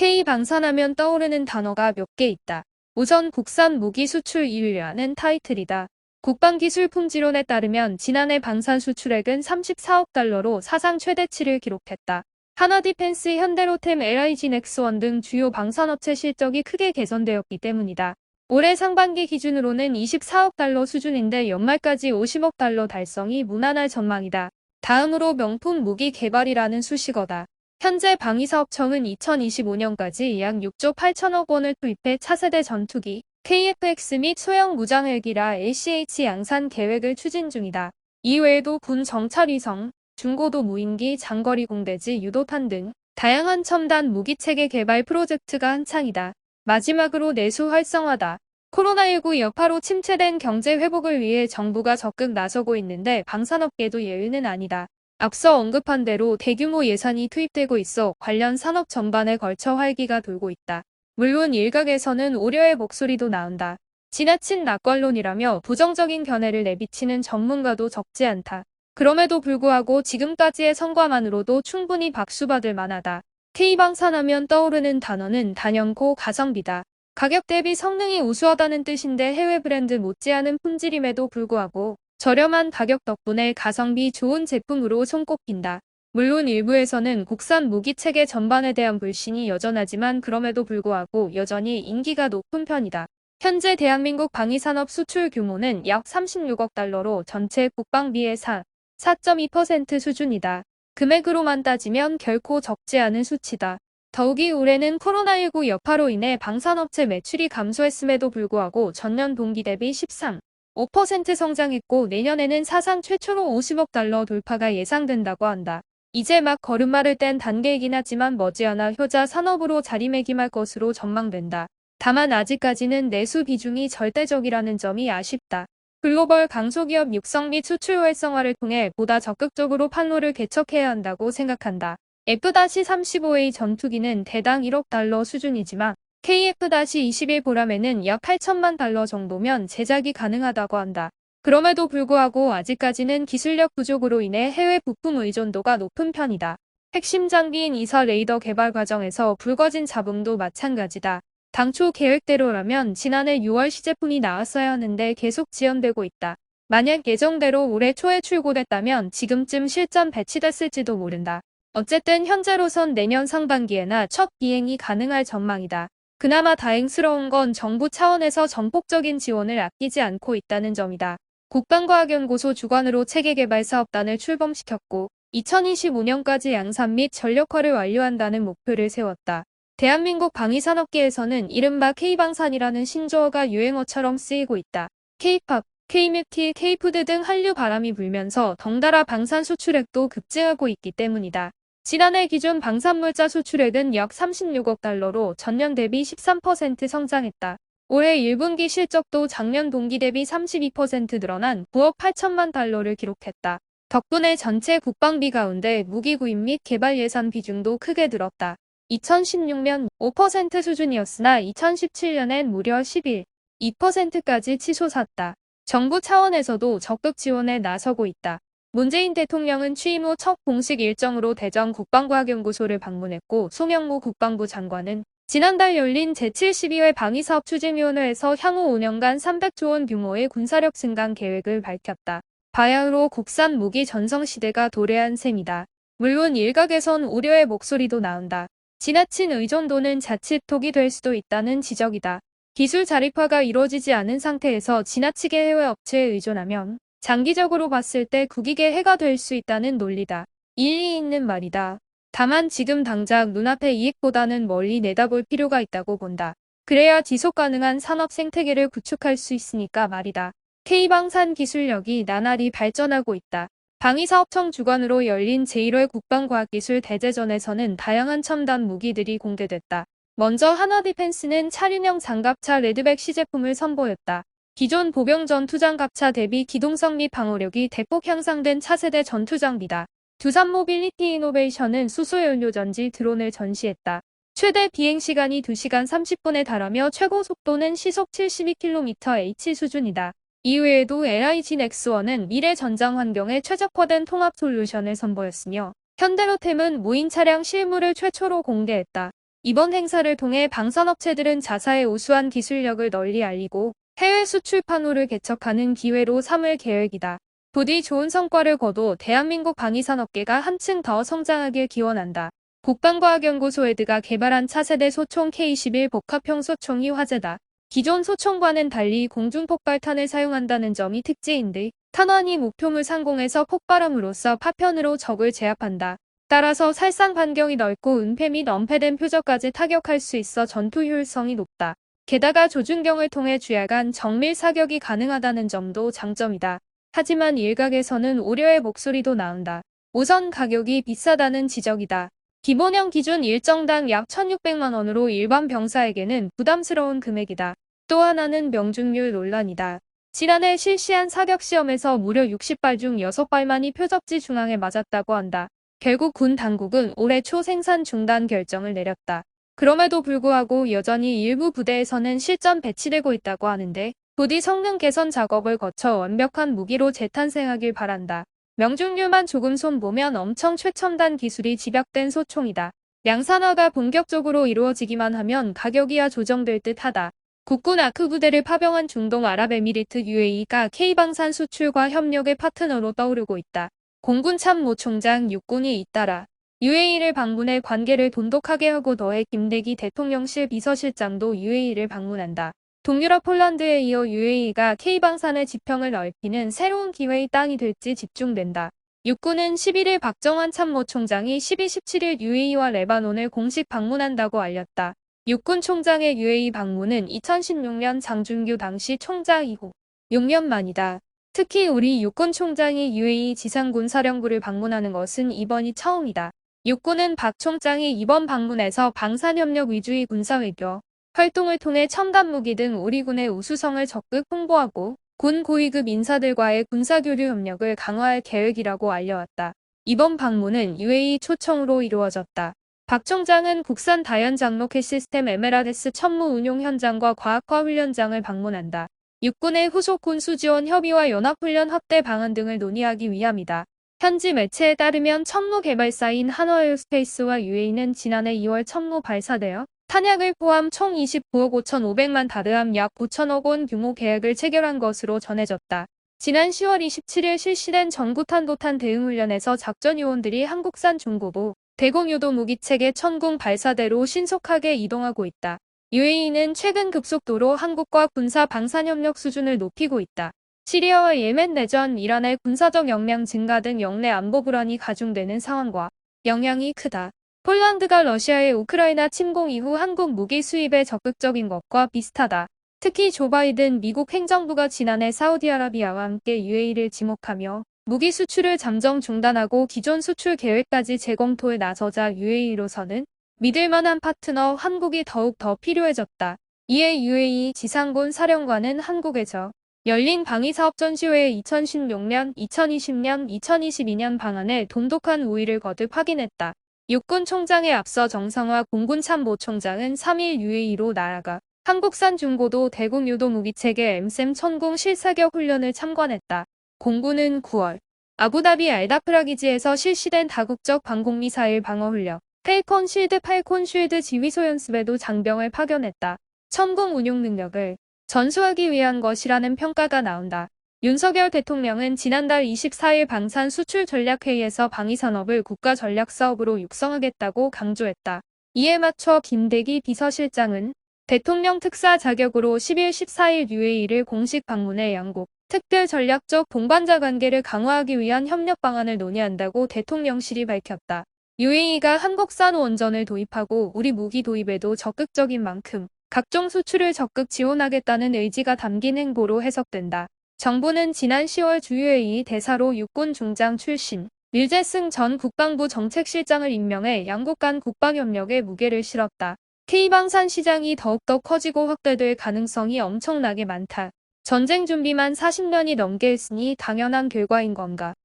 K방산하면 떠오르는 단어가 몇 개 있다. 우선 국산 무기 수출 1위라는 타이틀이다. 국방기술품질원에 따르면 지난해 방산 수출액은 34억 달러로 사상 최대치를 기록했다. 하나디펜스, 현대로템, LIG 넥스원 등 주요 방산업체 실적이 크게 개선되었기 때문이다. 올해 상반기 기준으로는 24억 달러 수준인데 연말까지 50억 달러 달성이 무난할 전망이다. 다음으로 명품 무기 개발이라는 수식어다. 현재 방위사업청은 2025년까지 약 6조 8천억 원을 투입해 차세대 전투기, KF-X 및 소형 무장헬기라 LCH 양산 계획을 추진 중이다. 이외에도 군 정찰위성, 중고도 무인기, 장거리 공대지, 유도탄 등 다양한 첨단 무기체계 개발 프로젝트가 한창이다. 마지막으로 내수 활성화다. 코로나19 여파로 침체된 경제 회복을 위해 정부가 적극 나서고 있는데 방산업계도 예외는 아니다. 앞서 언급한 대로 대규모 예산이 투입되고 있어 관련 산업 전반에 걸쳐 활기가 돌고 있다. 물론 일각에서는 우려의 목소리도 나온다. 지나친 낙관론이라며 부정적인 견해를 내비치는 전문가도 적지 않다. 그럼에도 불구하고 지금까지의 성과만으로도 충분히 박수받을 만하다. K방산하면 떠오르는 단어는 단연코 가성비다. 가격 대비 성능이 우수하다는 뜻인데 해외 브랜드 못지않은 품질임에도 불구하고 저렴한 가격 덕분에 가성비 좋은 제품으로 손꼽힌다. 물론 일부에서는 국산 무기체계 전반에 대한 불신이 여전하지만 그럼에도 불구하고 여전히 인기가 높은 편이다. 현재 대한민국 방위산업 수출 규모는 약 36억 달러로 전체 국방비의 4.2% 수준이다. 금액으로만 따지면 결코 적지 않은 수치다. 더욱이 올해는 코로나19 여파로 인해 방산업체 매출이 감소했음에도 불구하고 전년 동기 대비 13.5% 성장했고 내년에는 사상 최초로 50억 달러 돌파가 예상된다고 한다. 이제 막 걸음마를 뗀 단계이긴 하지만 머지않아 효자 산업으로 자리매김할 것으로 전망된다. 다만 아직까지는 내수 비중이 절대적이라는 점이 아쉽다. 글로벌 강소기업 육성 및 수출 활성화를 통해 보다 적극적으로 판로를 개척해야 한다고 생각한다. F-35A 전투기는 대당 1억 달러 수준이지만 KF-21 보람에는 약 8천만 달러 정도면 제작이 가능하다고 한다. 그럼에도 불구하고 아직까지는 기술력 부족으로 인해 해외 부품 의존도가 높은 편이다. 핵심 장비인 이사 레이더 개발 과정에서 불거진 잡음도 마찬가지다. 당초 계획대로라면 지난해 6월 시제품이 나왔어야 하는데 계속 지연되고 있다. 만약 예정대로 올해 초에 출고됐다면 지금쯤 실전 배치됐을지도 모른다. 어쨌든 현재로선 내년 상반기에나 첫 비행이 가능할 전망이다. 그나마 다행스러운 건 정부 차원에서 전폭적인 지원을 아끼지 않고 있다는 점이다. 국방과학연구소 주관으로 체계개발사업단을 출범시켰고 2025년까지 양산 및 전력화를 완료한다는 목표를 세웠다. 대한민국 방위산업계에서는 이른바 K방산이라는 신조어가 유행어처럼 쓰이고 있다. K팝, K뮤티, K푸드 등 한류 바람이 불면서 덩달아 방산 수출액도 급증하고 있기 때문이다. 지난해 기준 방산물자 수출액은 약 36억 달러로 전년 대비 13% 성장했다. 올해 1분기 실적도 작년 동기 대비 32% 늘어난 9억 8천만 달러를 기록했다. 덕분에 전체 국방비 가운데 무기 구입 및 개발 예산 비중도 크게 늘었다. 2016년 5% 수준이었으나 2017년엔 무려 11.2%까지 치솟았다. 정부 차원에서도 적극 지원에 나서고 있다. 문재인 대통령은 취임 후 첫 공식 일정으로 대전 국방과학연구소를 방문했고 송영무 국방부 장관은 지난달 열린 제72회 방위사업 추진위원회에서 향후 5년간 300조 원 규모의 군사력 증강 계획을 밝혔다. 바야흐로 국산 무기 전성시대가 도래한 셈이다. 물론 일각에선 우려의 목소리도 나온다. 지나친 의존도는 자칫 독이 될 수도 있다는 지적이다. 기술 자립화가 이루어지지 않은 상태에서 지나치게 해외 업체에 의존하면 장기적으로 봤을 때 국익에 해가 될 수 있다는 논리다. 일리 있는 말이다. 다만 지금 당장 눈앞의 이익보다는 멀리 내다볼 필요가 있다고 본다. 그래야 지속 가능한 산업 생태계를 구축할 수 있으니까 말이다. K방산 기술력이 나날이 발전하고 있다. 방위사업청 주관으로 열린 제1회 국방과학기술 대제전에서는 다양한 첨단 무기들이 공개됐다. 먼저 하나디펜스는 차륜형 장갑차 레드백 시제품을 선보였다. 기존 보병 전투장갑차 대비 기동성 및 방어력이 대폭 향상된 차세대 전투장비다. 두산 모빌리티 이노베이션은 수소연료전지 드론을 전시했다. 최대 비행시간이 2시간 30분에 달하며 최고 속도는 시속 72km/h 수준이다. 이외에도 LIG 넥스원은 미래 전장 환경에 최적화된 통합 솔루션을 선보였으며 현대로템은 무인 차량 실물을 최초로 공개했다. 이번 행사를 통해 방산업체들은 자사의 우수한 기술력을 널리 알리고 해외 수출 판로를 개척하는 기회로 삼을 계획이다. 부디 좋은 성과를 거둬 대한민국 방위산업계가 한층 더 성장하길 기원한다. 국방과학연구소 에드가 개발한 차세대 소총 K-21 복합형 소총이 화제다. 기존 소총과는 달리 공중폭발탄을 사용한다는 점이 특징인데 탄환이 목표물 상공에서 폭발함으로써 파편으로 적을 제압한다. 따라서 살상 반경이 넓고 은폐 및 엄폐된 표적까지 타격할 수 있어 전투 효율성이 높다. 게다가 조준경을 통해 주야간 정밀 사격이 가능하다는 점도 장점이다. 하지만 일각에서는 우려의 목소리도 나온다. 우선 가격이 비싸다는 지적이다. 기본형 기준 일정당 약 1,600만 원으로 일반 병사에게는 부담스러운 금액이다. 또 하나는 명중률 논란이다. 지난해 실시한 사격 시험에서 무려 60발 중 6발만이 표적지 중앙에 맞았다고 한다. 결국 군 당국은 올해 초 생산 중단 결정을 내렸다. 그럼에도 불구하고 여전히 일부 부대에서는 실전 배치되고 있다고 하는데 부디 성능 개선 작업을 거쳐 완벽한 무기로 재탄생하길 바란다. 명중률만 조금 손보면 엄청 최첨단 기술이 집약된 소총이다. 양산화가 본격적으로 이루어지기만 하면 가격이야 조정될 듯하다. 국군 아크 부대를 파병한 중동 아랍에미리트 UAE가 K방산 수출과 협력의 파트너로 떠오르고 있다. 공군 참모 총장 육군이 잇따라 UAE를 방문해 관계를 돈독하게 하고 더해 김대기 대통령실 비서실장도 UAE를 방문한다. 동유럽 폴란드에 이어 UAE가 K방산의 지평을 넓히는 새로운 기회의 땅이 될지 집중된다. 육군은 11일 박정환 참모총장이 12, 17일 UAE와 레바논을 공식 방문한다고 알렸다. 육군 총장의 UAE 방문은 2016년 장준규 당시 총장 이후 6년 만이다. 특히 우리 육군 총장이 UAE 지상군사령부를 방문하는 것은 이번이 처음이다. 육군은 박 총장이 이번 방문에서 방산협력 위주의 군사외교 활동을 통해 첨단 무기 등 우리 군의 우수성을 적극 홍보하고 군 고위급 인사들과의 군사교류 협력을 강화할 계획이라고 알려왔다. 이번 방문은 UAE 초청으로 이루어졌다. 박 총장은 국산 다연 장로켓 시스템 에메라데스 천무 운용 현장과 과학화 훈련장을 방문한다. 육군의 후속 군수 지원 협의와 연합훈련 확대 방안 등을 논의하기 위함이다. 현지 매체에 따르면 천무 개발사인 한화에어스페이스와 UAE는 지난해 2월 천무 발사되어 탄약을 포함 총 29억 5,500만 다르함 약 9천억 원 규모 계약을 체결한 것으로 전해졌다. 지난 10월 27일 실시된 전구탄도탄 대응훈련에서 작전요원들이 한국산 중고부 대공유도 무기체계 천궁 발사대로 신속하게 이동하고 있다. UAE는 최근 급속도로 한국과 군사 방산협력 수준을 높이고 있다. 시리아와 예멘 내전, 이란의 군사적 역량 증가 등 영내 안보 불안이 가중되는 상황과 영향이 크다. 폴란드가 러시아의 우크라이나 침공 이후 한국 무기 수입에 적극적인 것과 비슷하다. 특히 조 바이든 미국 행정부가 지난해 사우디아라비아와 함께 UAE를 지목하며 무기 수출을 잠정 중단하고 기존 수출 계획까지 재검토에 나서자 UAE로서는 믿을만한 파트너 한국이 더욱 더 필요해졌다. 이에 UAE 지상군 사령관은 한국에서 열린 방위사업 전시회의 2016년, 2020년, 2022년 방안에 돈독한 우위를 거듭 확인했다. 육군 총장에 앞서 정상화 공군 참모총장은 3일 UAE로 날아가 한국산 중고도 대공 유도 무기체계 엠셈 천궁 실사격 훈련을 참관했다. 공군은 9월 아부다비 알다프라기지에서 실시된 다국적 방공미사일 방어훈련 펠컨 쉴드 팔콘 쉴드 지휘소 연습에도 장병을 파견했다. 천궁 운용 능력을 전수하기 위한 것이라는 평가가 나온다. 윤석열 대통령은 지난달 24일 방산 수출 전략회의에서 방위산업을 국가전략사업으로 육성하겠다고 강조했다. 이에 맞춰 김대기 비서실장은 대통령 특사 자격으로 10일 14일 UAE를 공식 방문해 양국 특별 전략적 동반자 관계를 강화하기 위한 협력 방안을 논의한다고 대통령실이 밝혔다. UAE가 한국산 원전을 도입하고 우리 무기 도입에도 적극적인 만큼 각종 수출을 적극 지원하겠다는 의지가 담긴 행보로 해석된다. 정부는 지난 10월 주UAE 대사로 육군 중장 출신 류재승 전 국방부 정책실장을 임명해 양국 간 국방협력에 무게를 실었다. K방산 시장이 더욱더 커지고 확대될 가능성이 엄청나게 많다. 전쟁 준비만 40년이 넘게 했으니 당연한 결과인 건가.